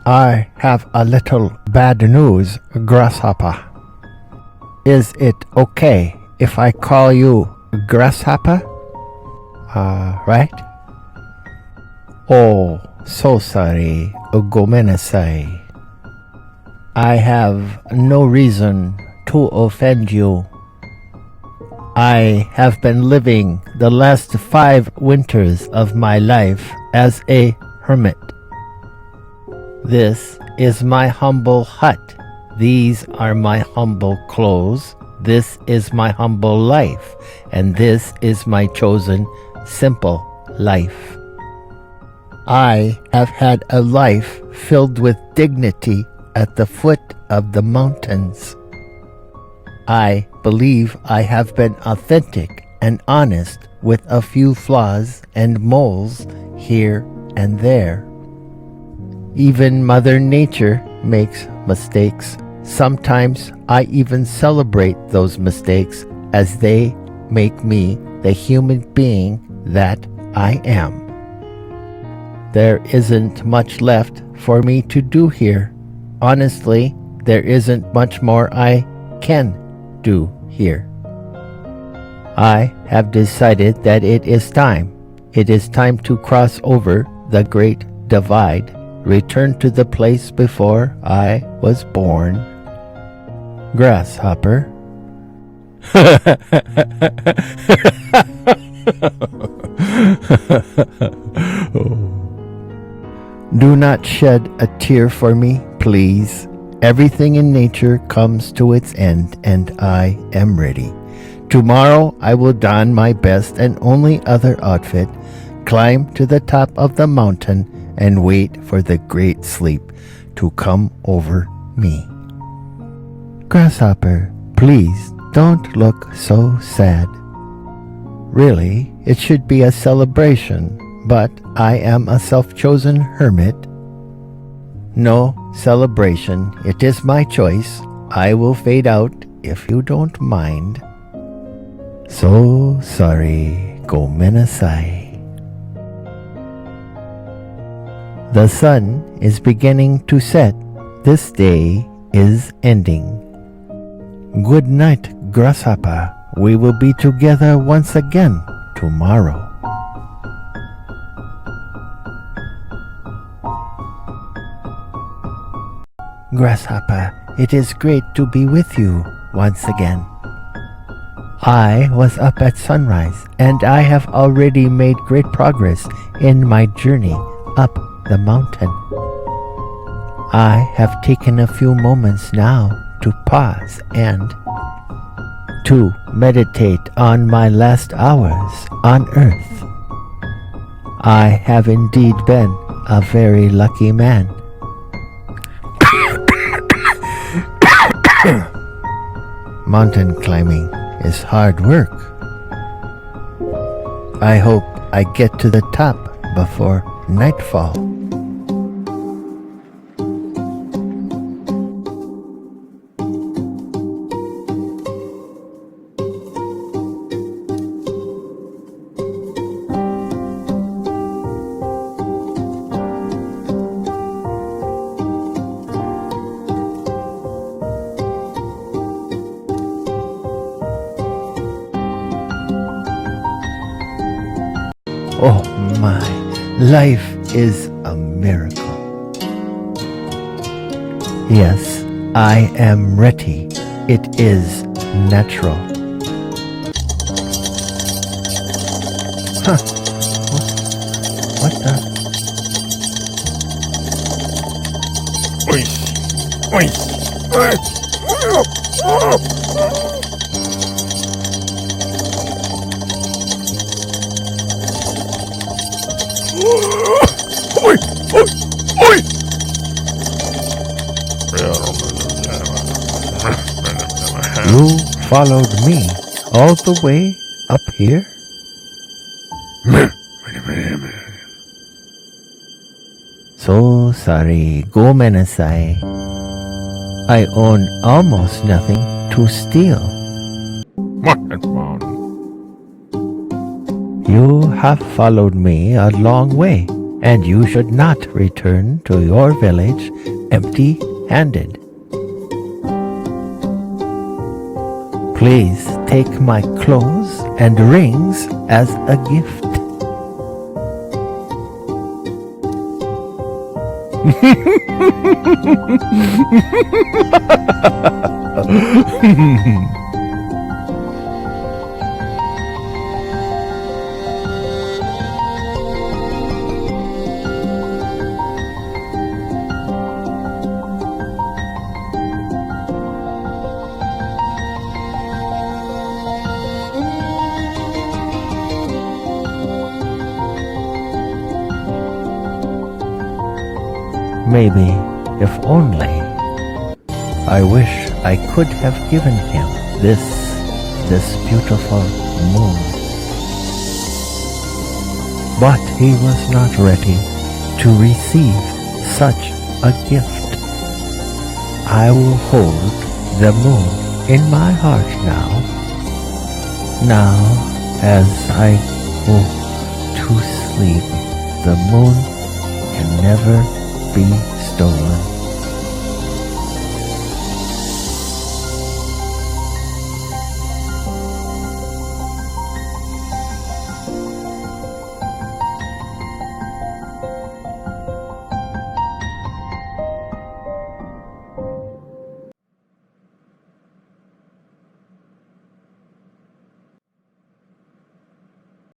I have a little bad news, Grasshopper. Is it okay if I call you Grasshopper? Right? Oh, so sorry, 𝕊𝕤𝕤𝕦𝕤𝕤. I have no reason to offend you. I have been living the last 5 winters of my life as a hermit. This is my humble hut. These are my humble clothes. This is my humble life. And this is my chosen simple life. I have had a life filled with dignity at the foot of the mountains. I believe I have been authentic and honest with a few flaws and moles here and there. Even Mother Nature makes mistakes. Sometimes I even celebrate those mistakes as they make me the human being that I am. There isn't much left for me to do here. Honestly, there isn't much more I can do here. I have decided that it is time. It is time to cross over the great divide, return to the place before I was born. Grasshopper. Do not shed a tear for me, please. Everything in nature comes to its end, and I am ready. Tomorrow I will don my best and only other outfit, climb to the top of the mountain, and wait for the great sleep to come over me. Grasshopper, please don't look so sad. Really, it should be a celebration, but I am a self-chosen hermit. No celebration, it is my choice. I will fade out if you don't mind. So sorry, 𝕊𝕤𝕤𝕦𝕤𝕤. The sun is beginning to set. This day is ending. Good night, Grasshopper. We will be together once again tomorrow. Grasshopper, it is great to be with you once again. I was up at sunrise, and I have already made great progress in my journey up the mountain. I have taken a few moments now to pause and to meditate on my last hours on earth. I have indeed been a very lucky man. Mountain climbing is hard work. I hope I get to the top before nightfall. Oh my, life is a miracle. Yes, I am ready. It is natural. Huh. What the? You followed me all the way up here? So sorry, 𝕊𝕤𝕤𝕤𝕤. I own almost nothing to steal. You have followed me a long way, and you should not return to your village empty-handed. Please take my clothes and rings as a gift. Maybe, if only, I wish I could have given him this beautiful moon. But he was not ready to receive such a gift. I will hold the moon in my heart now. Now, as I go to sleep, the moon can never be stolen.